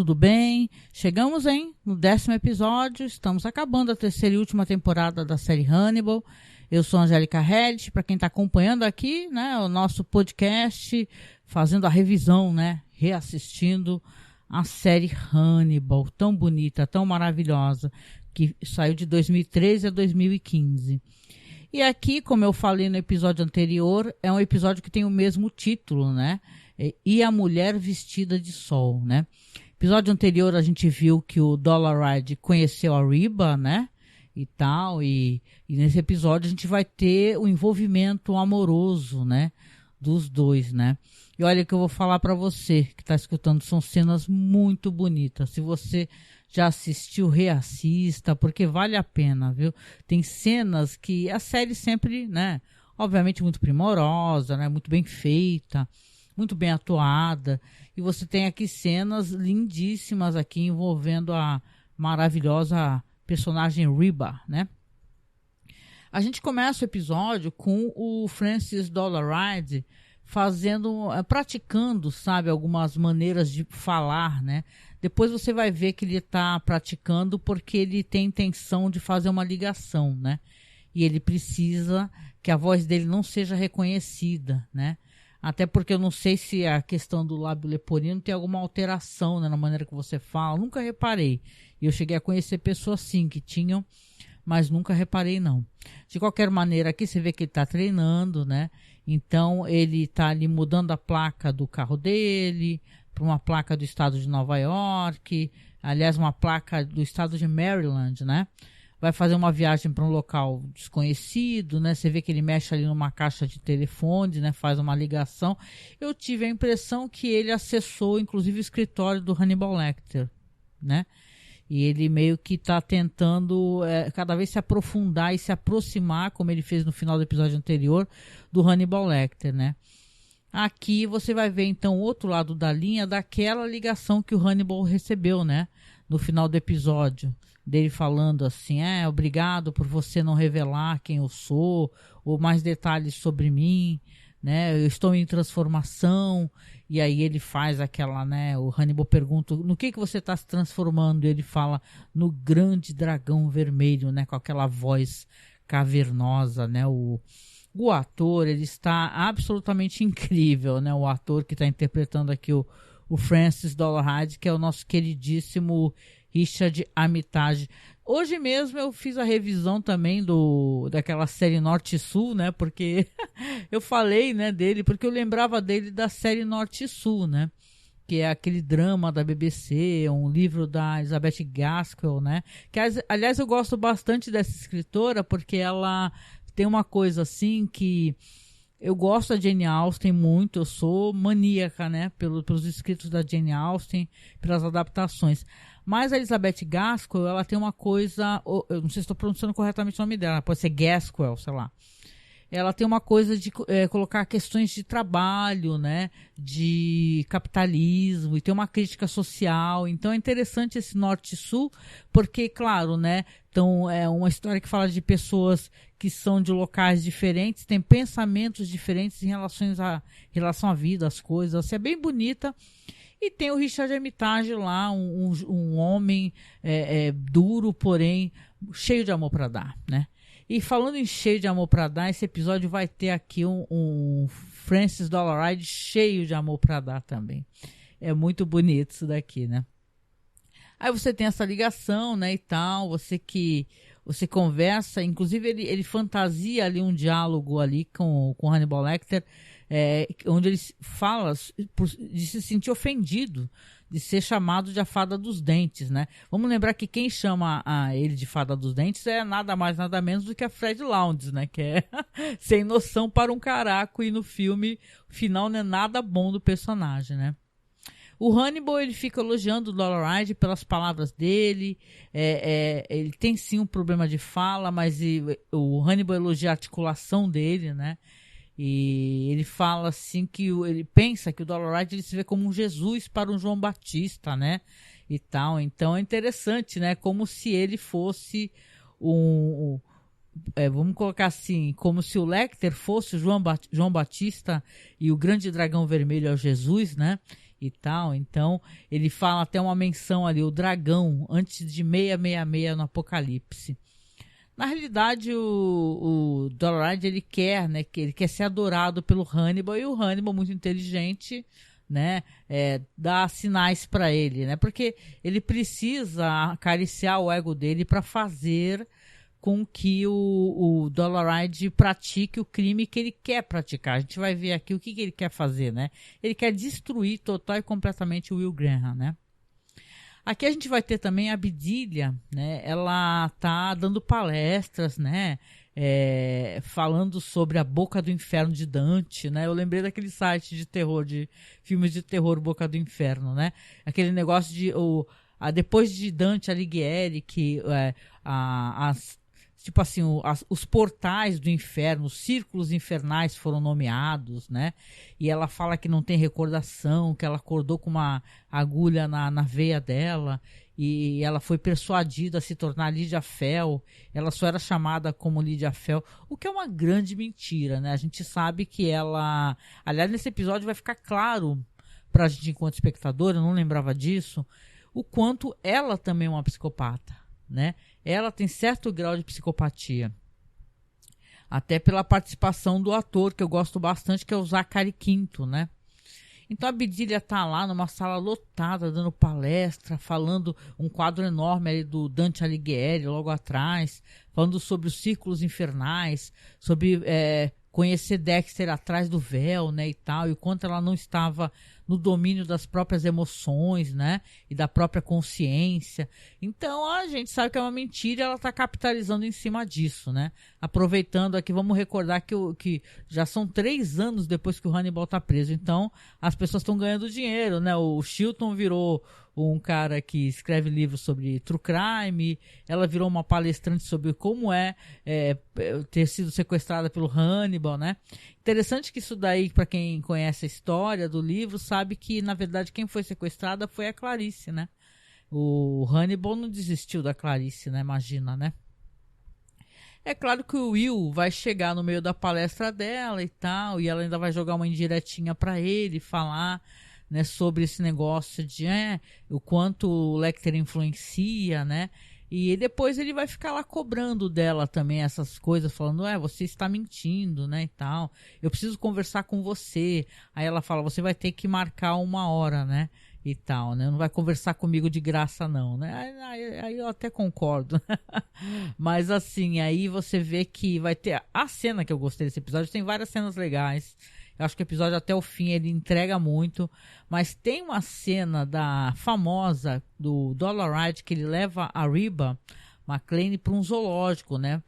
tudo bem? Chegamos, no 10º episódio, estamos acabando a terceira e última temporada da série Hannibal. Eu sou a Angélica Heldt, para quem está acompanhando aqui, né, o nosso podcast, fazendo a revisão, né, reassistindo a série Hannibal, tão bonita, tão maravilhosa, que saiu de 2013 a 2015. E aqui, como eu falei no episódio anterior, é um episódio que tem o mesmo título, né? E a Mulher Vestida de Sol, né? Episódio anterior a gente viu que o Dollaride conheceu a Reba, né? E tal, e nesse episódio a gente vai ter o envolvimento amoroso, né? Dos dois, né? E olha que eu vou falar pra você que tá escutando, são cenas muito bonitas. Se você já assistiu, reassista, porque vale a pena, viu? Tem cenas que a série sempre, né? Obviamente muito primorosa, né? Muito bem feita, muito bem atuada. E você tem aqui cenas lindíssimas aqui envolvendo a maravilhosa personagem Reba, né? A gente começa o episódio com o Francis Dollaride praticando, sabe, algumas maneiras de falar, né? Depois você vai ver que ele está praticando porque ele tem intenção de fazer uma ligação, né? E ele precisa que a voz dele não seja reconhecida, né? Até porque eu não sei se a questão do lábio leporino tem alguma alteração, né, na maneira que você fala. Eu nunca reparei. E eu cheguei a conhecer pessoas sim que tinham, mas nunca reparei não. De qualquer maneira, aqui você vê que ele está treinando, né? Então ele está ali mudando a placa do carro dele para uma placa do estado de Nova York, aliás, uma placa do estado de Maryland, né? Vai fazer uma viagem para um local desconhecido, né? Você vê que ele mexe ali numa caixa de telefone, né? Faz uma ligação. Eu tive a impressão que ele acessou, inclusive, o escritório do Hannibal Lecter, né? E ele meio que está tentando cada vez se aprofundar e se aproximar, como ele fez no final do episódio anterior, do Hannibal Lecter, né? Aqui você vai ver, então, o outro lado da linha daquela ligação que o Hannibal recebeu, né? No final do episódio, dele falando assim, obrigado por você não revelar quem eu sou, ou mais detalhes sobre mim, né? Eu estou em transformação. E aí ele faz aquela, né? O Hannibal pergunta, no que você está se transformando? E ele fala, no grande dragão vermelho, né? Com aquela voz cavernosa, né? O ator, ele está absolutamente incrível, né? O ator que está interpretando aqui o Francis Dollaride, que é o nosso queridíssimo Richard Armitage. Hoje mesmo eu fiz a revisão também daquela série Norte e Sul, né? Porque eu falei, né, dele, porque eu lembrava dele da série Norte e Sul, né? Que é aquele drama da BBC, um livro da Elizabeth Gaskell, né? Que, aliás, eu gosto bastante dessa escritora, porque ela tem uma coisa assim que eu gosto da Jane Austen muito, eu sou maníaca, né? Pelos escritos da Jane Austen, pelas adaptações. Mas a Elizabeth Gaskell, ela tem uma coisa, eu não sei se estou pronunciando corretamente o nome dela, pode ser Gaskell, sei lá. Ela tem uma coisa de colocar questões de trabalho, né, de capitalismo, e tem uma crítica social. Então é interessante esse Norte e Sul, porque, claro, né, então é uma história que fala de pessoas que são de locais diferentes, têm pensamentos diferentes em relação à vida, às coisas. Assim, é bem bonita. E tem o Richard Armitage lá, um homem duro, porém cheio de amor para dar, né? E falando em cheio de amor para dar, esse episódio vai ter aqui um Francis Dollaride cheio de amor para dar também. É muito bonito isso daqui, né? Aí você tem essa ligação, né, e tal, você conversa, inclusive ele fantasia ali um diálogo ali com Hannibal Lecter, onde ele fala de se sentir ofendido de ser chamado de a fada dos dentes, né? Vamos lembrar que quem chama ele de fada dos dentes é nada mais, nada menos do que a Fred Lounds, né? Que é sem noção para um caraco, e no filme, o final não é nada bom do personagem, né? O Hannibal, ele fica elogiando o Dollaride pelas palavras dele, ele tem sim um problema de fala, mas o Hannibal elogia a articulação dele, né? E ele fala assim que ele pensa que o Dollaride ele se vê como um Jesus para um João Batista, né? E tal. Então é interessante, né? Como se ele fosse vamos colocar assim, como se o Lecter fosse o João Batista e o grande dragão vermelho é o Jesus, né? e tal. Então, ele fala até uma menção ali, o dragão, antes de 666 no Apocalipse. Na realidade, o Dolarhyde, ele quer, né, que ele quer ser adorado pelo Hannibal, e o Hannibal, muito inteligente, né, dá sinais para ele, né, porque ele precisa acariciar o ego dele para fazer com que o Dolarhyde pratique o crime que ele quer praticar. A gente vai ver aqui o que ele quer fazer, né? Ele quer destruir total e completamente o Will Graham, né? Aqui a gente vai ter também a Bedelia, né? Ela tá dando palestras, né? Falando sobre a Boca do Inferno de Dante, né? Eu lembrei daquele site de terror, de filmes de terror, Boca do Inferno, né? Aquele negócio de depois de Dante Alighieri, que tipo assim, os portais do inferno, os círculos infernais foram nomeados, né? E ela fala que não tem recordação, que ela acordou com uma agulha na veia dela e ela foi persuadida a se tornar Lydia Fell. Ela só era chamada como Lydia Fell, o que é uma grande mentira, né? A gente sabe que ela... Aliás, nesse episódio vai ficar claro pra gente enquanto espectador, eu não lembrava disso, o quanto ela também é uma psicopata, né? Ela tem certo grau de psicopatia. Até pela participação do ator, que eu gosto bastante, que é o Zachary Quinto, né? Então a Bedelia tá lá numa sala lotada, dando palestra, falando um quadro enorme ali do Dante Alighieri, logo atrás, falando sobre os círculos infernais, sobre conhecer Dexter atrás do véu, né, e tal, e o quanto ela não estava no domínio das próprias emoções, né, e da própria consciência. Então a gente sabe que é uma mentira, ela está capitalizando em cima disso, né. Aproveitando aqui, vamos recordar que já são 3 anos depois que o Hannibal está preso, então as pessoas estão ganhando dinheiro, né, o Chilton virou um cara que escreve livros sobre true crime, ela virou uma palestrante sobre como ter sido sequestrada pelo Hannibal, né? Interessante que isso daí, para quem conhece a história do livro, sabe que, na verdade, quem foi sequestrada foi a Clarice, né? O Hannibal não desistiu da Clarice, né? Imagina, né? É claro que o Will vai chegar no meio da palestra dela e tal, e ela ainda vai jogar uma indiretinha para ele, falar, né, sobre esse negócio de o quanto o Lecter influencia, né? E depois ele vai ficar lá cobrando dela também essas coisas, falando, você está mentindo, né, e tal. Eu preciso conversar com você. Aí ela fala, você vai ter que marcar 1 hora, né, e tal, né? Não vai conversar comigo de graça, não, né? Aí eu até concordo. Mas assim, aí você vê que vai ter... A cena que eu gostei desse episódio, tem várias cenas legais. Eu acho que o episódio até o fim ele entrega muito, mas tem uma cena famosa do Dolarhyde que ele leva a Reba McClane para um zoológico, né?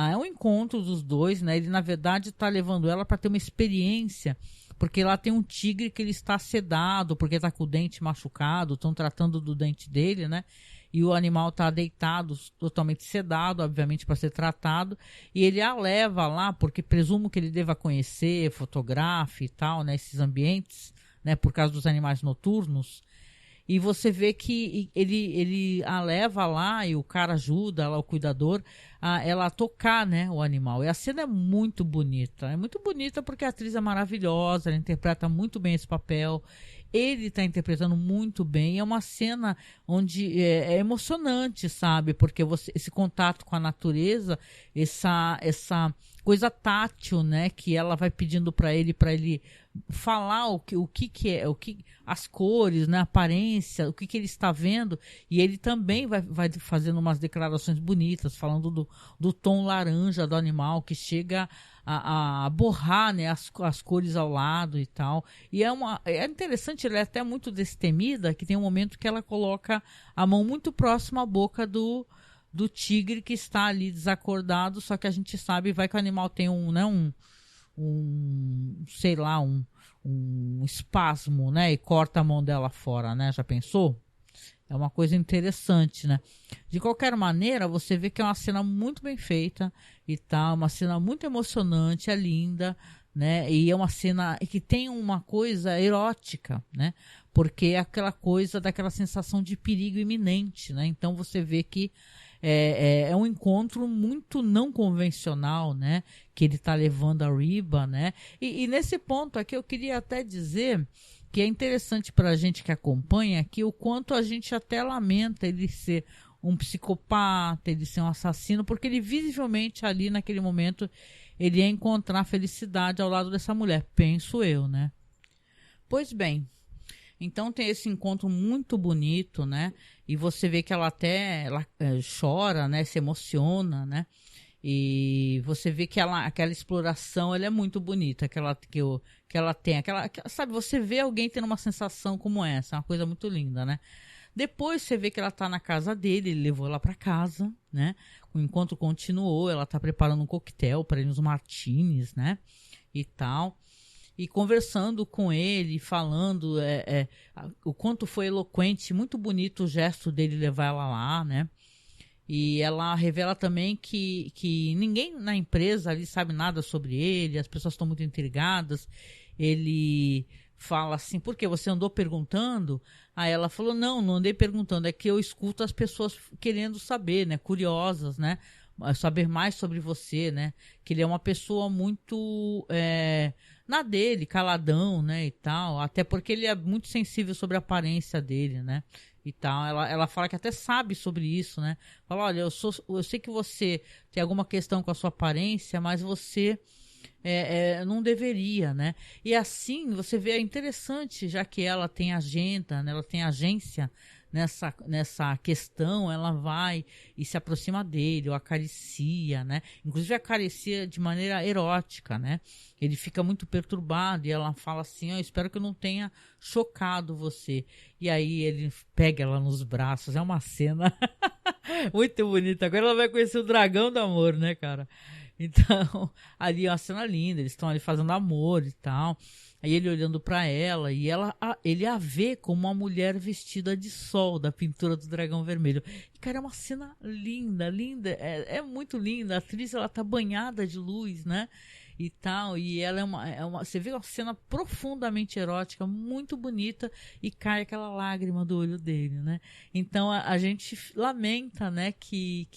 É um encontro dos dois, né? Ele na verdade está levando ela para ter uma experiência, porque lá tem um tigre que ele está sedado, porque está com o dente machucado, estão tratando do dente dele, né? E o animal está deitado, totalmente sedado, obviamente, para ser tratado. E ele a leva lá, porque presumo que ele deva conhecer, fotografe e tal, né, esses ambientes, né, por causa dos animais noturnos. E você vê que ele a leva lá e o cara ajuda lá, o cuidador, ela a tocar, né, o animal. E a cena é muito bonita. É muito bonita porque a atriz é maravilhosa, ela interpreta muito bem esse papel. Ele está interpretando muito bem. É uma cena onde é emocionante, sabe? Porque esse contato com a natureza, essa coisa tátil, né? Que ela vai pedindo para ele falar o que é, as cores, né? A aparência, o que ele está vendo. E ele também vai fazendo umas declarações bonitas, falando do tom laranja do animal que chega a borrar, né, as cores ao lado e tal. E é interessante, ela é até muito destemida, que tem um momento que ela coloca a mão muito próxima à boca do tigre que está ali desacordado, só que a gente sabe, vai que o animal tem sei lá, um espasmo, né, e corta a mão dela fora, né, já pensou? É uma coisa interessante, né? De qualquer maneira, você vê que é uma cena muito bem feita e tal, uma cena muito emocionante, é linda, né? E é uma cena que tem uma coisa erótica, né? Porque é aquela coisa daquela sensação de perigo iminente, né? Então você vê que é um encontro muito não convencional, né? Que ele está levando a Reba, né? E nesse ponto aqui eu queria até dizer que é interessante para a gente que acompanha, que o quanto a gente até lamenta ele ser um psicopata, ele ser um assassino, porque ele visivelmente ali naquele momento ele ia encontrar felicidade ao lado dessa mulher, penso eu, né? Pois bem, então tem esse encontro muito bonito, né? E você vê que ela até chora, né? Se emociona, né? E você vê que aquela exploração ela é muito bonita, que ela tem, sabe, você vê alguém tendo uma sensação como essa, é uma coisa muito linda, né? Depois você vê que ela tá na casa dele, ele levou ela para casa, né? O encontro continuou, ela tá preparando um coquetel para ele, uns martinis, né? E tal. E conversando com ele, falando o quanto foi eloquente, muito bonito o gesto dele levar ela lá, né? E ela revela também que ninguém na empresa ali sabe nada sobre ele, as pessoas estão muito intrigadas. Ele fala assim, por que você andou perguntando? Aí ela falou, não andei perguntando, é que eu escuto as pessoas querendo saber, né, curiosas, né, saber mais sobre você, né, que ele é uma pessoa muito na dele, caladão, né, e tal, até porque ele é muito sensível sobre a aparência dele, né, e tal. Ela fala que até sabe sobre isso, né, fala, olha, eu sei que você tem alguma questão com a sua aparência, mas você não deveria, né? E assim, você vê, é interessante, já que ela tem agenda, né? Ela tem agência nessa questão, ela vai e se aproxima dele, ou acaricia, né? Inclusive acaricia de maneira erótica, né? Ele fica muito perturbado e ela fala assim, espero que eu não tenha chocado você. E aí ele pega ela nos braços, é uma cena muito bonita. Agora ela vai conhecer o dragão do amor, né, cara? Então, ali é uma cena linda, eles estão ali fazendo amor e tal. Aí ele olhando pra ela e ele a vê como uma mulher vestida de sol da pintura do Dragão Vermelho. E, cara, é uma cena linda, linda, é muito linda. A atriz, ela tá banhada de luz, né? E tal, e ela você vê uma cena profundamente erótica, muito bonita, e cai aquela lágrima do olho dele, né? Então a gente lamenta, né, que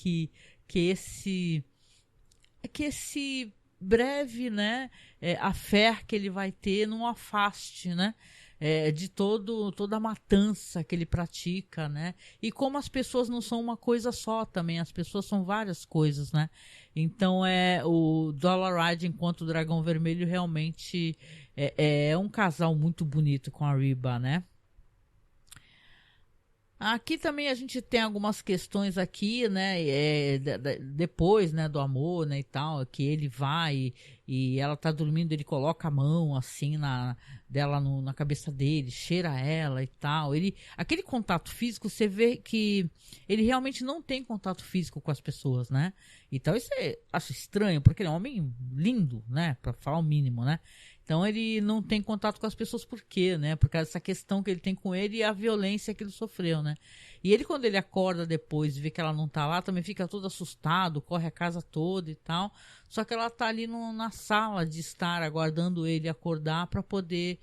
esse breve, né, affair que ele vai ter não afaste, né, de toda a matança que ele pratica, né, e como as pessoas não são uma coisa só também, as pessoas são várias coisas, né, então o Dollarhide enquanto o Dragão Vermelho realmente é um casal muito bonito com a Reba, né. Aqui também a gente tem algumas questões aqui, né, depois, né, do amor, né, e tal, que ele vai e ela tá dormindo, ele coloca a mão, assim, dela na cabeça dele, cheira ela e tal. Aquele contato físico, você vê que ele realmente não tem contato físico com as pessoas, né, então isso acho estranho, porque ele é um homem lindo, né, pra falar o mínimo, né. Então ele não tem contato com as pessoas por quê, né? Por causa dessa questão que ele tem com ele e a violência que ele sofreu, né? E ele, quando ele acorda depois e vê que ela não tá lá, também fica todo assustado, corre a casa toda e tal. Só que ela tá ali na sala de estar, aguardando ele acordar para poder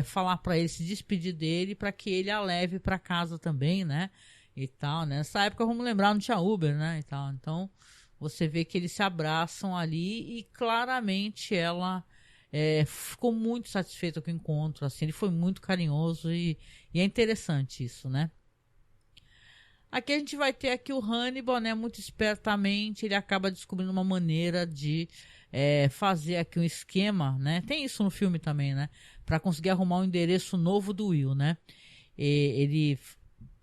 falar para ele, se despedir dele, para que ele a leve para casa também, né? E tal, né? Nessa época, vamos lembrar, não tinha Uber, né? E tal. Então, você vê que eles se abraçam ali e claramente ela... ficou muito satisfeito com o encontro, assim, ele foi muito carinhoso e é interessante isso, né? Aqui a gente vai ter aqui o Hannibal, né, muito espertamente, ele acaba descobrindo uma maneira de fazer aqui um esquema, né, tem isso no filme também, né, para conseguir arrumar um endereço novo do Will, né, ele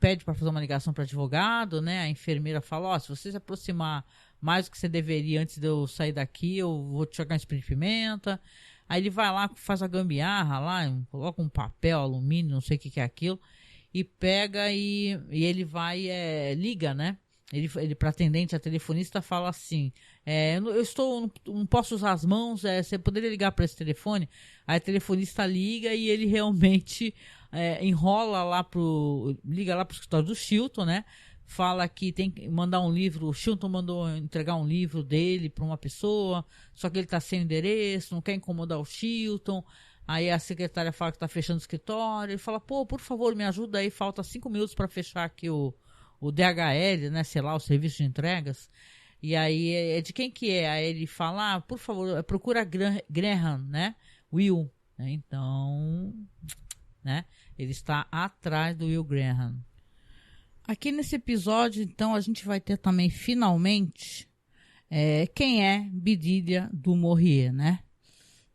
pede para fazer uma ligação para advogado, né, a enfermeira fala, se você se aproximar mais do que você deveria antes de eu sair daqui, eu vou te jogar um spray de pimenta. Aí ele vai lá, faz a gambiarra lá, coloca um papel, alumínio, não sei o que é aquilo, e pega e ele vai, liga, né? Ele para atendente, a telefonista, fala assim, não posso usar as mãos, você poderia ligar para esse telefone? Aí a telefonista liga e ele realmente enrola liga lá pro escritório do Chilton, né? Fala que tem que mandar um livro, o Chilton mandou entregar um livro dele para uma pessoa, só que ele tá sem endereço, não quer incomodar o Chilton. Aí a secretária fala que tá fechando o escritório, ele fala, por favor, me ajuda aí, falta 5 minutos para fechar aqui o DHL, né, sei lá, o serviço de entregas. E aí, de quem que é? Aí ele fala, por favor, procura Graham, né, Will. Então, né? Ele está atrás do Will Graham. Aqui nesse episódio, então, a gente vai ter também, finalmente, quem é Bedelia du Maurier, né?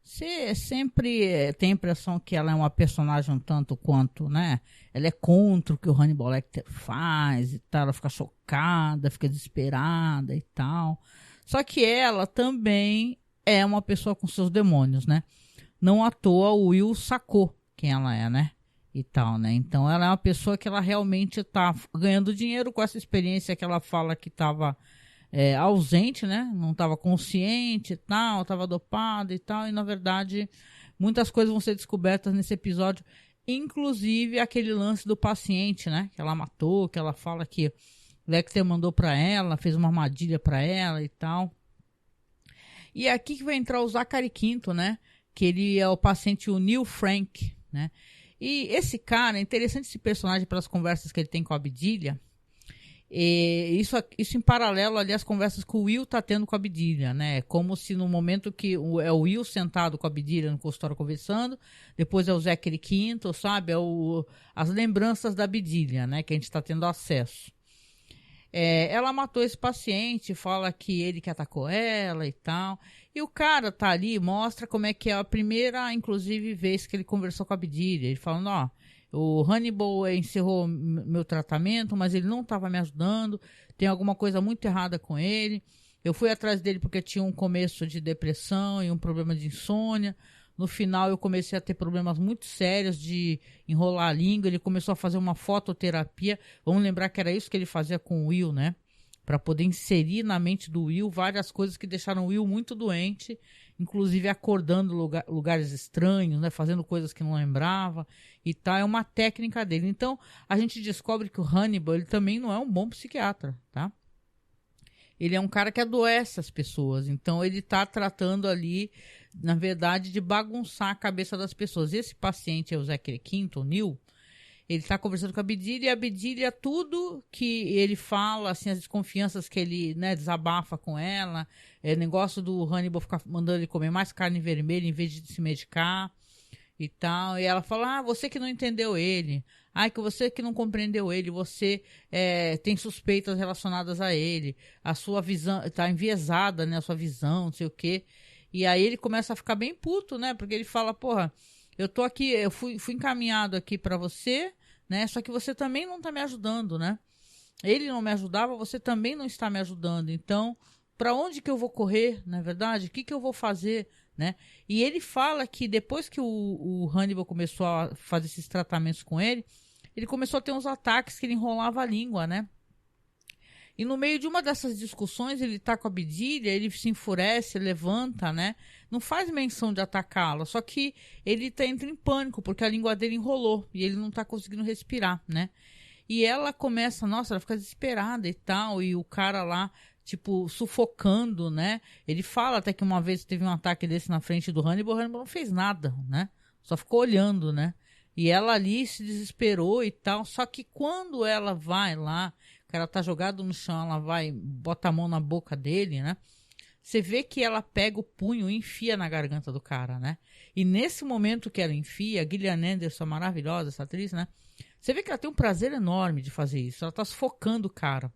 Você sempre tem a impressão que ela é uma personagem um tanto quanto, né? Ela é contra o que o Hannibal Lecter faz e tal, ela fica chocada, fica desesperada e tal. Só que ela também é uma pessoa com seus demônios, né? Não à toa o Will sacou quem ela é, né? E tal, né? Então ela é uma pessoa que ela realmente tá ganhando dinheiro com essa experiência que ela fala que estava ausente, né? Não estava consciente e tal, estava dopada e tal, e na verdade muitas coisas vão ser descobertas nesse episódio, inclusive aquele lance do paciente, né? Que ela matou, que ela fala que Lecter mandou para ela, fez uma armadilha para ela e tal. E é aqui que vai entrar o Zachary Quinto, né? Que ele é o paciente, o Neil Frank, né? E esse cara, é interessante esse personagem pelas conversas que ele tem com a Bedelia. Isso em paralelo ali às conversas que o Will tá tendo com a Bedelia, né? Como se no momento que é o Will sentado com a Bedelia no consultório conversando, depois é o Zachary Quinto, sabe? As lembranças da Bedelia, né? Que a gente tá tendo acesso. Ela matou esse paciente, fala que ele que atacou ela e tal. E o cara tá ali, mostra como é que é a primeira, inclusive, vez que ele conversou com a Bedelia. Ele falando, ó, o Hannibal encerrou meu tratamento, mas ele não estava me ajudando, tem alguma coisa muito errada com ele. Eu fui atrás dele porque tinha um começo de depressão e um problema de insônia. No final eu comecei a ter problemas muito sérios de enrolar a língua. Ele começou a fazer uma fototerapia. Vamos lembrar que era isso que ele fazia com o Will, né? Para poder inserir na mente do Will várias coisas que deixaram o Will muito doente, inclusive acordando lugares estranhos, né? Fazendo coisas que não lembrava e tal. É uma técnica dele. Então a gente descobre que o Hannibal, ele também não é um bom psiquiatra, tá? Ele é um cara que adoece as pessoas. Então ele está tratando ali, na verdade, de bagunçar a cabeça das pessoas. Esse paciente é o Zachary Quinto, o Neil. Ele está conversando com a Bedelia, e a Bedelia, tudo que ele fala, assim, as desconfianças que ele, né, desabafa com ela, negócio do Hannibal ficar mandando ele comer mais carne vermelha em vez de se medicar e tal. E ela fala, você que não entendeu ele, que você que não compreendeu ele, você tem suspeitas relacionadas a ele, a sua visão, está enviesada, né, a sua visão, não sei o quê. E aí ele começa a ficar bem puto, né, porque ele fala, porra, eu tô aqui, eu fui encaminhado aqui pra você, né? Só que você também não tá me ajudando, né? Ele não me ajudava, você também não está me ajudando. Então, pra onde que eu vou correr, na verdade? O que eu vou fazer, né? E ele fala que depois que o Hannibal começou a fazer esses tratamentos com ele começou a ter uns ataques que ele enrolava a língua, né? E no meio de uma dessas discussões, ele tá com a Bedelia, ele se enfurece, levanta, né? Não faz menção de atacá-la, só que ele entra em pânico, porque a língua dele enrolou e ele não tá conseguindo respirar, né? E ela começa, nossa, ela fica desesperada e tal, e o cara lá, tipo, sufocando, né? Ele fala até que uma vez teve um ataque desse na frente do Hannibal, o Hannibal não fez nada, né? Só ficou olhando, né? E ela ali se desesperou e tal, só que quando ela vai lá, o cara tá jogado no chão, ela vai, bota a mão na boca dele, né? Você vê que ela pega o punho e enfia na garganta do cara, né? E nesse momento que ela enfia, a Gillian Anderson, maravilhosa, essa atriz, né? Você vê que ela tem um prazer enorme de fazer isso. Ela tá sufocando o cara.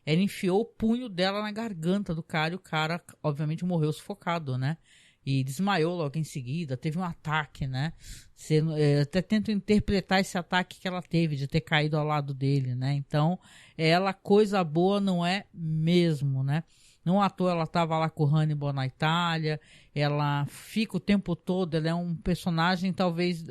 Ela enfiou o punho dela na garganta do cara e o cara, obviamente, morreu sufocado, né? E desmaiou logo em seguida, teve um ataque, né? Você, até tento interpretar esse ataque que ela teve, de ter caído ao lado dele, né? Então, ela, coisa boa não é mesmo, né? Não à toa ela estava lá com o Hannibal na Itália, ela fica o tempo todo, ela é um personagem talvez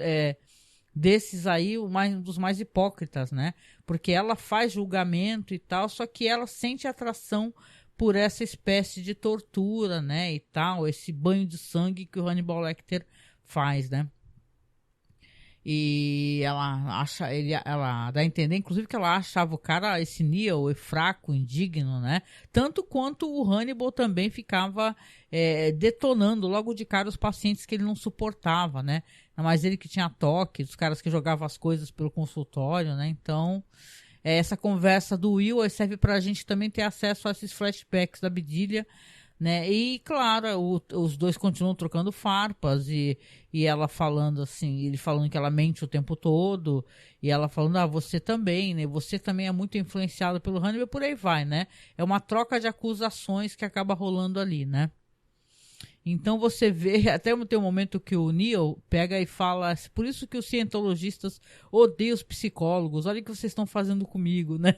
desses aí, um dos mais hipócritas, né? Porque ela faz julgamento e tal, só que ela sente atração por essa espécie de tortura, né, e tal, esse banho de sangue que o Hannibal Lecter faz, né? E ela acha, ela dá a entender, inclusive, que ela achava o cara, esse Neil, fraco, indigno, né? Tanto quanto o Hannibal também ficava detonando logo de cara os pacientes que ele não suportava, né? Mas ele que tinha toque, os caras que jogavam as coisas pelo consultório, né? Então, essa conversa do Will serve pra gente também ter acesso a esses flashbacks da Bedelia, né? E claro, os dois continuam trocando farpas e ela falando assim, ele falando que ela mente o tempo todo e ela falando, você também, né? Você também é muito influenciado pelo Hannibal, por aí vai, né? É uma troca de acusações que acaba rolando ali, né? Então você vê, até tem um momento que o Neil pega e fala, por isso que os cientologistas odeiam os psicólogos, olha o que vocês estão fazendo comigo, né?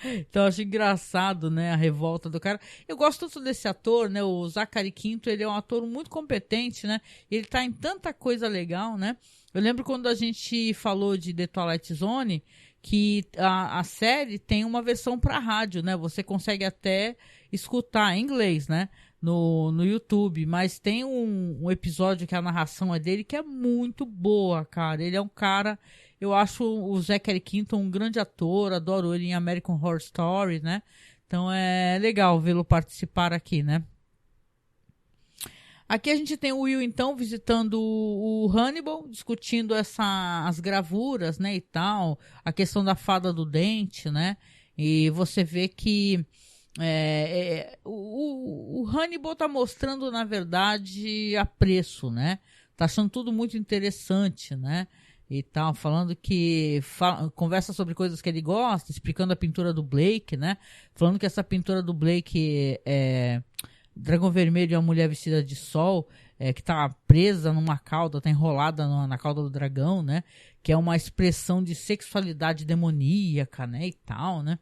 Então eu acho engraçado, né, a revolta do cara. Eu gosto tanto desse ator, né, o Zachary Quinto, ele é um ator muito competente, né, ele tá em tanta coisa legal, né. Eu lembro quando a gente falou de The Twilight Zone, que a série tem uma versão para rádio, né, você consegue até escutar em inglês, né, no YouTube, mas tem um episódio que a narração é dele que é muito boa, cara. Ele é um cara, eu acho o Zachary Quinto um grande ator, adoro ele em American Horror Story, né? Então é legal vê-lo participar aqui, né? Aqui a gente tem o Will, então, visitando o Hannibal, discutindo as gravuras, né, e tal, a questão da fada do dente, né? E você vê que o Hannibal tá mostrando, na verdade, apreço, né? Tá achando tudo muito interessante, né? E tal, falando que conversa sobre coisas que ele gosta, explicando a pintura do Blake, né? Falando que essa pintura do Blake Dragão Vermelho é uma mulher vestida de sol, que tá presa numa cauda, tá enrolada na cauda do dragão, né? Que é uma expressão de sexualidade demoníaca, né? E tal, né?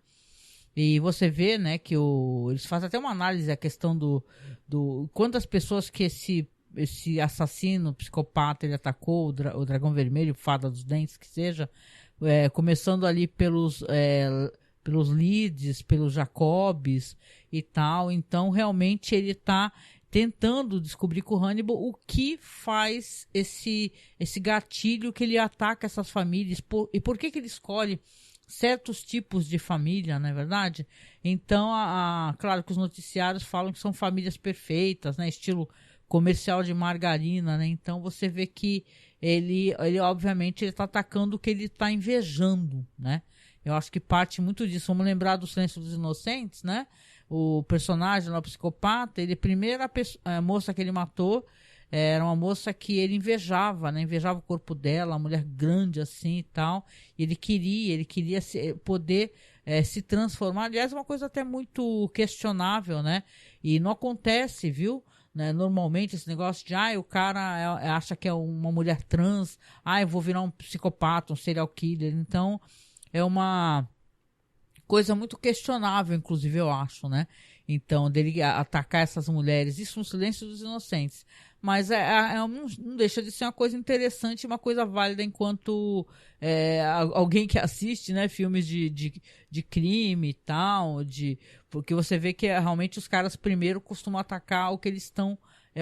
E você vê, né, que eles fazem até uma análise a questão do quantas pessoas que esse assassino, psicopata, ele atacou o Dragão Vermelho, Fada dos Dentes, que seja, começando ali pelos Leeds, pelos Jacobs e tal. Então, realmente, ele está tentando descobrir com o Hannibal o que faz esse gatilho que ele ataca essas famílias e por que ele escolhe certos tipos de família, não é verdade? Então, claro que os noticiários falam que são famílias perfeitas, né? Estilo comercial de margarina, né? Então você vê que ele obviamente ele está atacando o que ele está invejando, né? Eu acho que parte muito disso. Vamos lembrar do Silêncio dos Inocentes, né? O personagem lá, o psicopata, ele a moça que ele matou era uma moça que ele invejava, né? Invejava o corpo dela, uma mulher grande assim e tal. Ele queria poder se transformar. Aliás, é uma coisa até muito questionável, né? E não acontece, viu? Né? Normalmente esse negócio de o cara acha que é uma mulher trans, eu vou virar um psicopata, um serial killer. Então é uma coisa muito questionável, inclusive, eu acho, né? Então, dele atacar essas mulheres, isso no Silêncio dos Inocentes. Mas não deixa de ser uma coisa interessante, uma coisa válida enquanto alguém que assiste, né, filmes de crime e tal, porque você vê que realmente os caras primeiro costumam atacar o que eles estão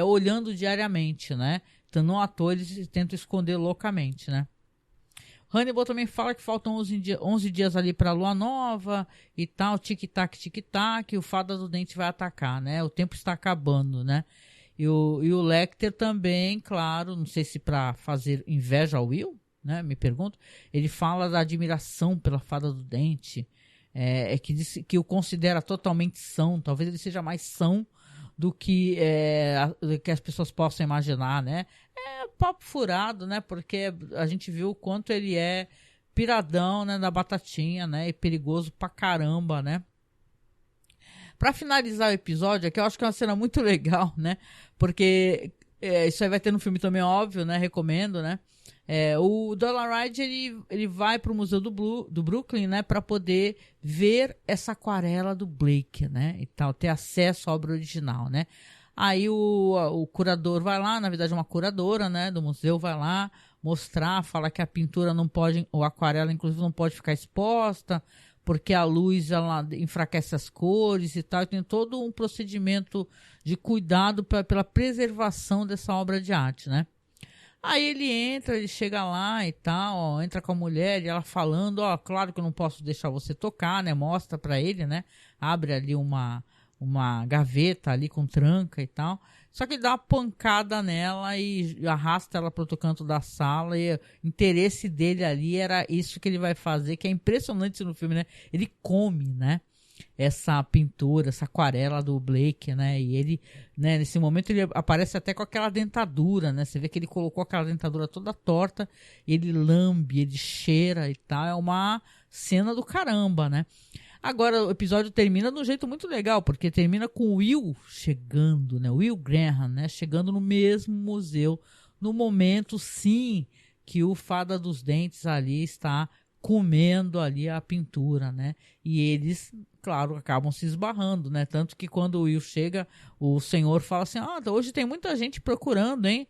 olhando diariamente, né? Então, não à toa eles tentam esconder loucamente, né? Hannibal também fala que faltam 11 dias ali para a lua nova e tal, tic-tac, o Fada do Dente vai atacar, né? O tempo está acabando, né? E o Lecter também, claro, não sei se para fazer inveja ao Will, né? Me pergunto. Ele fala da admiração pela Fada do Dente, que diz que o considera totalmente são, talvez ele seja mais são do que as pessoas possam imaginar, né? Papo furado, né? Porque a gente viu o quanto ele é piradão, né? Da batatinha, né? E perigoso pra caramba, né? Pra finalizar o episódio aqui, eu acho que é uma cena muito legal, né? Porque isso aí vai ter no filme também, óbvio, né? Recomendo, né? O Dollaride, ele vai pro Museu do Brooklyn, né? Pra poder ver essa aquarela do Blake, né? E tal, ter acesso à obra original, né? Aí o curador vai lá, na verdade uma curadora, né, do museu vai lá mostrar, fala que a pintura não pode, ou a aquarela inclusive não pode ficar exposta, porque a luz ela enfraquece as cores e tal, e tem todo um procedimento de cuidado pela preservação dessa obra de arte, né. Aí ele chega lá e tal, entra com a mulher e ela falando, claro que eu não posso deixar você tocar, né, mostra pra ele, né, abre ali uma gaveta ali com tranca e tal. Só que ele dá uma pancada nela e arrasta ela para outro canto da sala. E o interesse dele ali era isso que ele vai fazer, que é impressionante no filme, né? Ele come, né? essa pintura, essa aquarela do Blake, né? E ele, né, nesse momento ele aparece até com aquela dentadura, né? Você vê que ele colocou aquela dentadura toda torta, ele lambe, ele cheira e tal. É uma cena do caramba, né? Agora o episódio termina de um jeito muito legal, porque termina com o Will chegando, né? O Will Graham, né? Chegando no mesmo museu, no momento, sim, que o Fada dos Dentes ali está comendo ali a pintura, né? E eles, claro, acabam se esbarrando, né? Tanto que quando o Will chega, o senhor fala assim, hoje tem muita gente procurando, hein?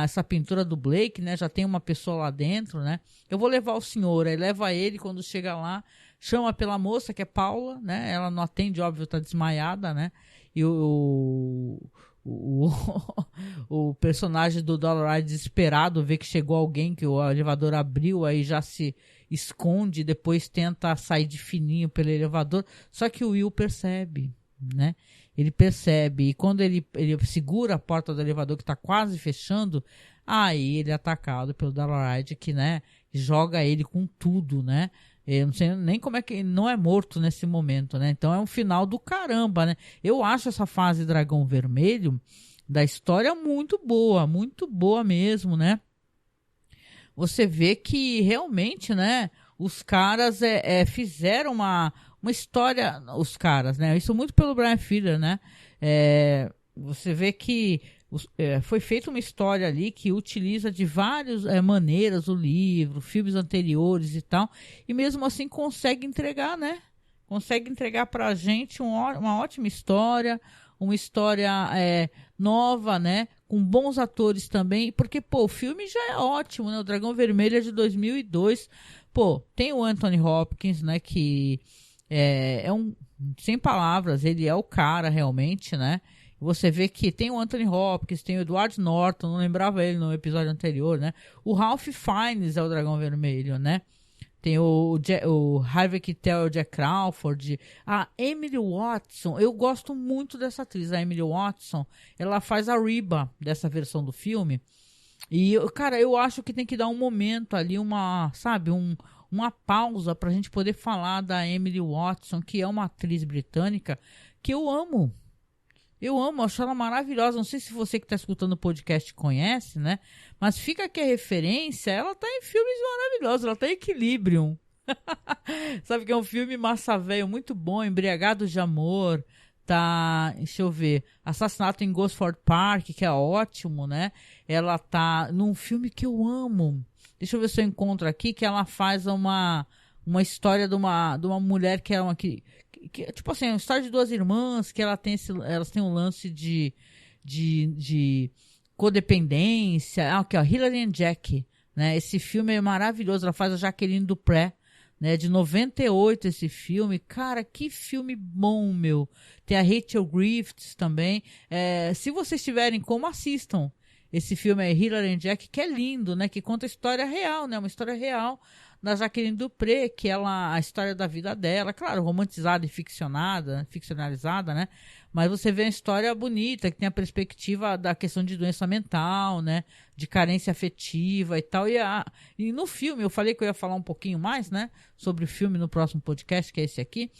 Essa pintura do Blake, né? Já tem uma pessoa lá dentro, né? Eu vou levar o senhor. Aí leva ele, quando chega lá, chama pela moça, que é Paula, né? Ela não atende, óbvio, tá desmaiada, né? E o personagem do Dollar desesperado vê que chegou alguém, que o elevador abriu, aí já se esconde, depois tenta sair de fininho pelo elevador, só que o Will percebe, né? Ele percebe, e quando ele segura a porta do elevador que está quase fechando, aí ele é atacado pelo Dollaride, que, né, joga ele com tudo, né? Eu não sei nem como é que ele não é morto nesse momento, né? Então é um final do caramba, né? Eu acho essa fase Dragão Vermelho da história muito boa mesmo, né? Você vê que realmente, né, os caras fizeram uma história, os caras, né? Isso muito pelo Bryan Fuller, né? Você vê que foi feita uma história ali que utiliza de várias maneiras o livro, filmes anteriores e tal, e mesmo assim consegue entregar, né? Consegue entregar pra gente uma ótima história, uma história nova, né? Com bons atores também, porque, pô, o filme já é ótimo, né? O Dragão Vermelho é de 2002. Pô, tem o Anthony Hopkins, né? Que sem palavras, ele é o cara realmente, né? Você vê que tem o Anthony Hopkins, tem o Edward Norton, não lembrava ele no episódio anterior, né? O Ralph Fiennes é o Dragão Vermelho, né? Tem o Harvey Keitel, o Jack Crawford, a Emily Watson. Eu gosto muito dessa atriz, a Emily Watson. Ela faz a Reba dessa versão do filme. E, cara, eu acho que tem que dar um momento ali, uma pausa pra gente poder falar da Emily Watson, que é uma atriz britânica que eu amo. Eu amo, acho ela maravilhosa. Não sei se você que está escutando o podcast conhece, né? Mas fica aqui a referência. Ela tá em filmes maravilhosos. Ela tá em Equilibrium. Sabe que é um filme massa velho muito bom. Embriagados de Amor. Tá, deixa eu ver. Assassinato em Gosford Park, que é ótimo, né? Ela tá num filme que eu amo. Deixa eu ver se eu encontro aqui. Que ela faz uma história de uma mulher que é uma... que tipo assim, é uma história de duas irmãs que elas têm um lance de codependência. Aqui, ó, Hilary and Jack, né? Esse filme é maravilhoso. Ela faz a Jacqueline Dupré, né? De 98 esse filme. Cara, que filme bom, meu. Tem a Rachel Griffiths também. Se vocês tiverem como, assistam. Esse filme é Hilary and Jack, que é lindo, né? Que conta a história real, né? Uma história real da Jacqueline Dupré, que a história da vida dela, claro, romantizada e ficcionalizada, né? Mas você vê a história bonita, que tem a perspectiva da questão de doença mental, né? De carência afetiva e tal. E no filme, eu falei que eu ia falar um pouquinho mais, né? Sobre o filme no próximo podcast, que é esse aqui.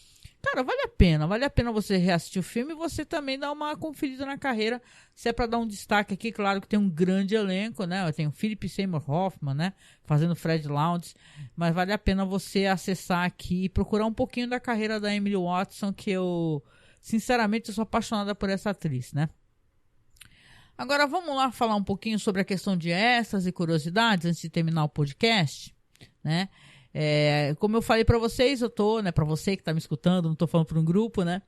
Cara, vale a pena você reassistir o filme e você também dar uma conferida na carreira, se é pra dar um destaque aqui, claro que tem um grande elenco, né, tem o Philip Seymour Hoffman, né, fazendo Fred Lounds, mas vale a pena você acessar aqui e procurar um pouquinho da carreira da Emily Watson, que eu, sinceramente, eu sou apaixonada por essa atriz, né. Agora vamos lá falar um pouquinho sobre a questão de extras e curiosidades, antes de terminar o podcast, né. Como eu falei pra vocês, eu tô, né, pra você que tá me escutando, não tô falando pra um grupo, né,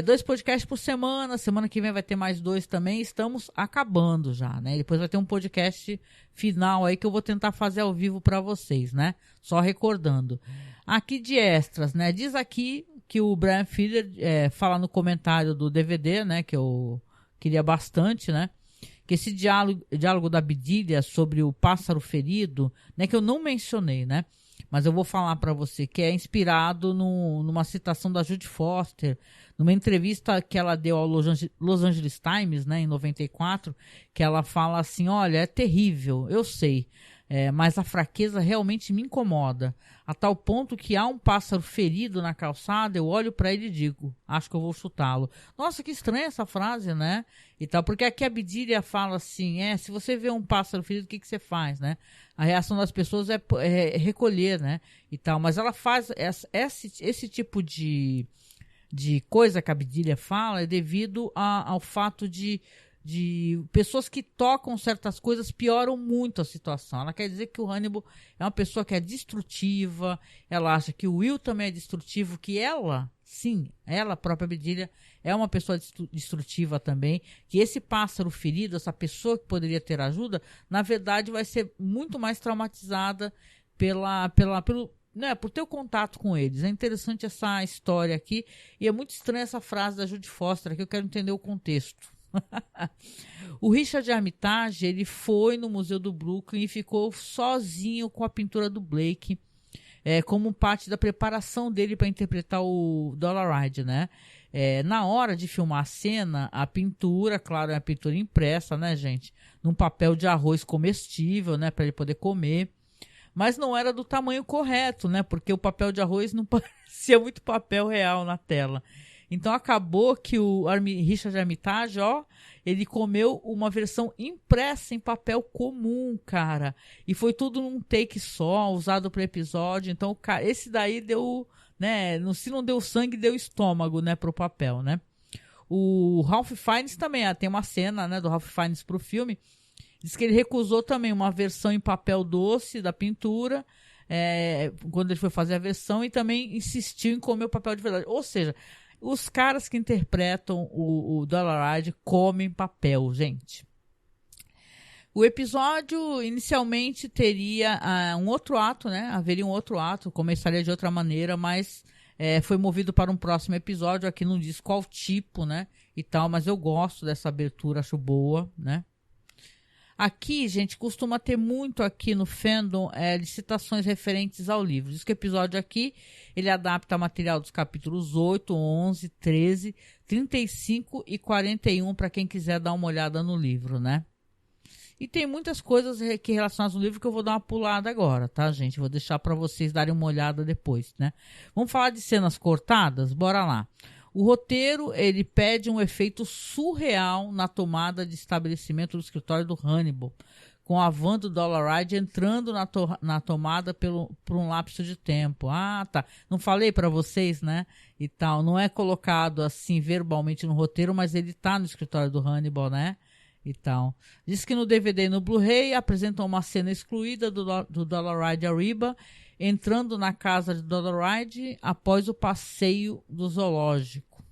2 podcasts por semana que vem vai ter mais 2 também, estamos acabando já, né, depois vai ter um podcast final aí que eu vou tentar fazer ao vivo pra vocês, né, só recordando. Aqui de extras, né, diz aqui que o Bryan Fuller fala no comentário do DVD, né, que eu queria bastante, né, que esse diálogo da Bedelia sobre o pássaro ferido, né, que eu não mencionei, né, mas eu vou falar para você que é inspirado numa citação da Judy Foster, numa entrevista que ela deu ao Los Angeles Times, né, em 94, que ela fala assim, olha, é terrível, eu sei, mas a fraqueza realmente me incomoda, a tal ponto que há um pássaro ferido na calçada, eu olho para ele e digo, acho que eu vou chutá-lo. Nossa, que estranha essa frase, né? E tal, porque aqui a Abdilia fala assim, se você vê um pássaro ferido, o que você faz, né? A reação das pessoas é recolher, né? E tal, mas ela faz esse tipo de coisa que a Abdilia fala é devido ao fato de pessoas que tocam certas coisas pioram muito a situação. Ela quer dizer que o Hannibal é uma pessoa que é destrutiva, ela acha que o Will também é destrutivo, que ela, sim, ela própria Abdilia, é uma pessoa destrutiva também, que esse pássaro ferido, essa pessoa que poderia ter ajuda, na verdade vai ser muito mais traumatizada por ter o contato com eles. É interessante essa história aqui, e é muito estranha essa frase da Judy Foster aqui, eu quero entender o contexto. O Richard Armitage, ele foi no Museu do Brooklyn e ficou sozinho com a pintura do Blake, como parte da preparação dele para interpretar o Dollarhide, né? Na hora de filmar a cena, a pintura, claro, é uma pintura impressa, né, gente? Num papel de arroz comestível, né, para ele poder comer. Mas não era do tamanho correto, né? Porque o papel de arroz não parecia muito papel real na tela. Então acabou que o Richard Armitage, ele comeu uma versão impressa em papel comum, cara. E foi tudo num take só, usado para episódio. Então, esse daí deu, né? Se não deu sangue, deu estômago, né? Pro papel, né? O Ralph Fiennes também, tem uma cena, né? Do Ralph Fiennes pro filme. Diz que ele recusou também uma versão em papel doce da pintura, quando ele foi fazer a versão, e também insistiu em comer o papel de verdade. Ou seja, os caras que interpretam o Dollarhide comem papel, gente. O episódio inicialmente teria um outro ato, né? Haveria um outro ato, começaria de outra maneira, mas foi movido para um próximo episódio. Aqui não diz qual tipo, né? E tal, mas eu gosto dessa abertura, acho boa, né? Aqui, gente, costuma ter muito aqui no fandom de citações referentes ao livro. Diz que o episódio aqui, ele adapta material dos capítulos 8, 11, 13, 35 e 41 para quem quiser dar uma olhada no livro, né? E tem muitas coisas que relacionadas no livro que eu vou dar uma pulada agora, tá, gente? Vou deixar para vocês darem uma olhada depois, né? Vamos falar de cenas cortadas? Bora lá. O roteiro, ele pede um efeito surreal na tomada de estabelecimento do escritório do Hannibal, com a van do Dollarhide entrando na tomada por um lapso de tempo. Ah, tá. Não falei para vocês, né? E tal. Não é colocado assim verbalmente no roteiro, mas ele tá no escritório do Hannibal, né? E tal. Diz que no DVD e no Blu-ray apresentam uma cena excluída do Dollarhide Arriba, entrando na casa de Dollarhide após o passeio do zoológico.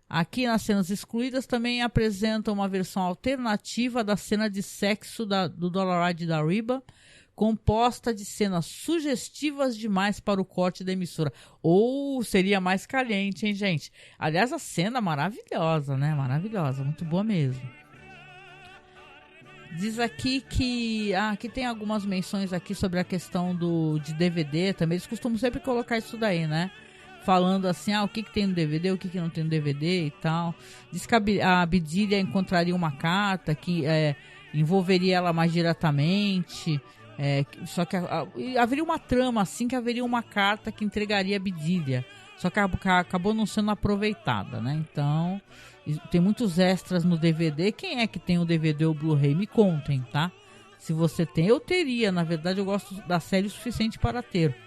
Aqui nas cenas excluídas também apresentam uma versão alternativa da cena de sexo do Dollarhide da Arriba, composta de cenas sugestivas demais para o corte da emissora. Ou seria mais caliente, hein, gente? Aliás, a cena maravilhosa, né? Maravilhosa, muito boa mesmo. Diz aqui que aqui tem algumas menções aqui sobre a questão de DVD também. Eles costumam sempre colocar isso daí, né? Falando assim, o que tem no DVD, o que não tem no DVD e tal. Diz que a Abdilia encontraria uma carta que envolveria ela mais diretamente. Só que haveria uma trama assim, que haveria uma carta que entregaria a Abdilia. Só que acabou não sendo aproveitada, né? Então, tem muitos extras no DVD. Quem é que tem o DVD ou o Blu-ray? Me contem, tá? Se você tem, eu teria. Na verdade, eu gosto da série o suficiente para ter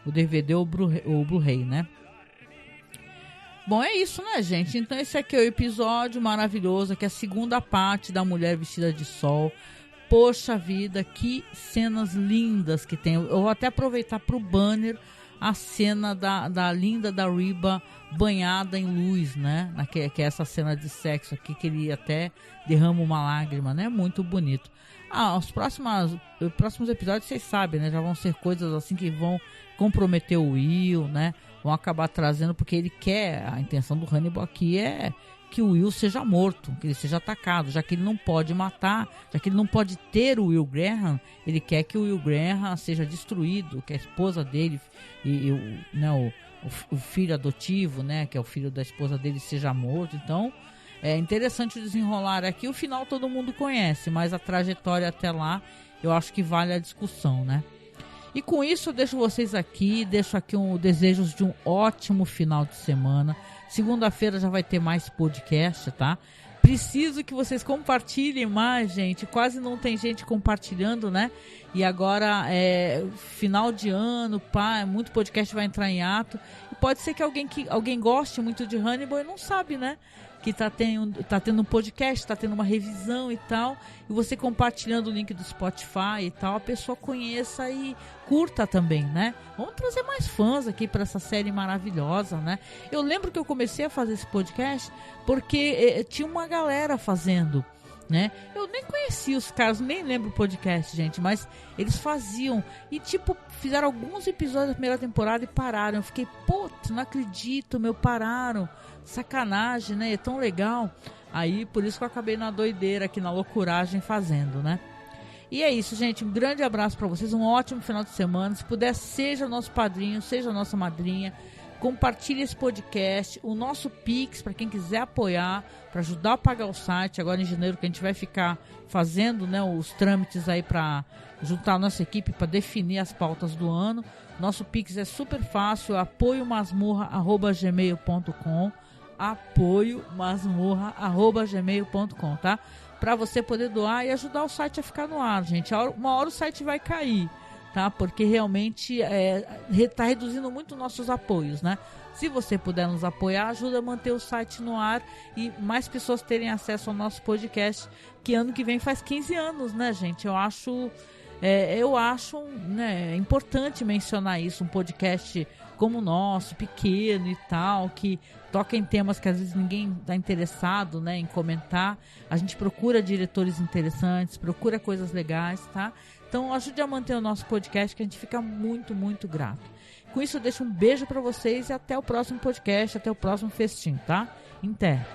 o DVD ou o Blu-ray, né? Bom, é isso, né, gente? Então, esse aqui é o episódio maravilhoso, que é a segunda parte da Mulher Vestida de Sol. Poxa vida, que cenas lindas que tem. Eu vou até aproveitar para o banner a cena da linda da Reba banhada em luz, né? Que é essa cena de sexo aqui, que ele até derrama uma lágrima, né? Muito bonito. Os próximos episódios, vocês sabem, né? Já vão ser coisas assim que vão comprometer o Will, né? Vão acabar trazendo, porque ele quer, a intenção do Hannibal aqui é que o Will seja morto, que ele seja atacado, já que ele não pode matar, já que ele não pode ter o Will Graham, ele quer que o Will Graham seja destruído, que a esposa dele o filho adotivo, né, que é o filho da esposa dele, seja morto. Então é interessante o desenrolar aqui. O final todo mundo conhece, mas a trajetória até lá eu acho que vale a discussão, né? E com isso eu deixo vocês aqui, deixo aqui desejos de um ótimo final de semana. Segunda-feira já vai ter mais podcast, tá? Preciso que vocês compartilhem mais, gente. Quase não tem gente compartilhando, né? E agora final de ano, muito podcast vai entrar em ato. E pode ser que alguém goste muito de Hannibal e não sabe, né? Que tá tendo um podcast, tá tendo uma revisão e tal, e você compartilhando o link do Spotify e tal, a pessoa conheça e curta também, né? Vamos trazer mais fãs aqui para essa série maravilhosa, né? Eu lembro que eu comecei a fazer esse podcast porque tinha uma galera fazendo, né? Eu nem conhecia os caras, nem lembro o podcast, gente, mas eles faziam e fizeram alguns episódios da primeira temporada e pararam. Eu fiquei, putz, não acredito, pararam. Sacanagem, né? É tão legal. Aí, por isso que eu acabei na doideira aqui, na loucuragem fazendo, né? E é isso, gente. Um grande abraço pra vocês. Um ótimo final de semana. Se puder, seja nosso padrinho, seja nossa madrinha. Compartilhe esse podcast. O nosso Pix, para quem quiser apoiar, para ajudar a pagar o site. Agora em janeiro que a gente vai ficar fazendo, né, os trâmites aí para juntar a nossa equipe para definir as pautas do ano. Nosso Pix é super fácil. apoiomasmurra@gmail.com apoiomasmurra@gmail.com, tá? Para você poder doar e ajudar o site a ficar no ar, gente. Uma hora o site vai cair, tá? Porque realmente tá reduzindo muito nossos apoios, né? Se você puder nos apoiar, ajuda a manter o site no ar e mais pessoas terem acesso ao nosso podcast, que ano que vem faz 15 anos, né, gente? Eu acho, né, importante mencionar isso, um podcast como o nosso, pequeno e tal, que toca em temas que às vezes ninguém está interessado, né, em comentar. A gente procura diretores interessantes, procura coisas legais, tá? Então ajude a manter o nosso podcast, que a gente fica muito, muito grato. Com isso eu deixo um beijo para vocês e até o próximo podcast, até o próximo festim, tá? Até!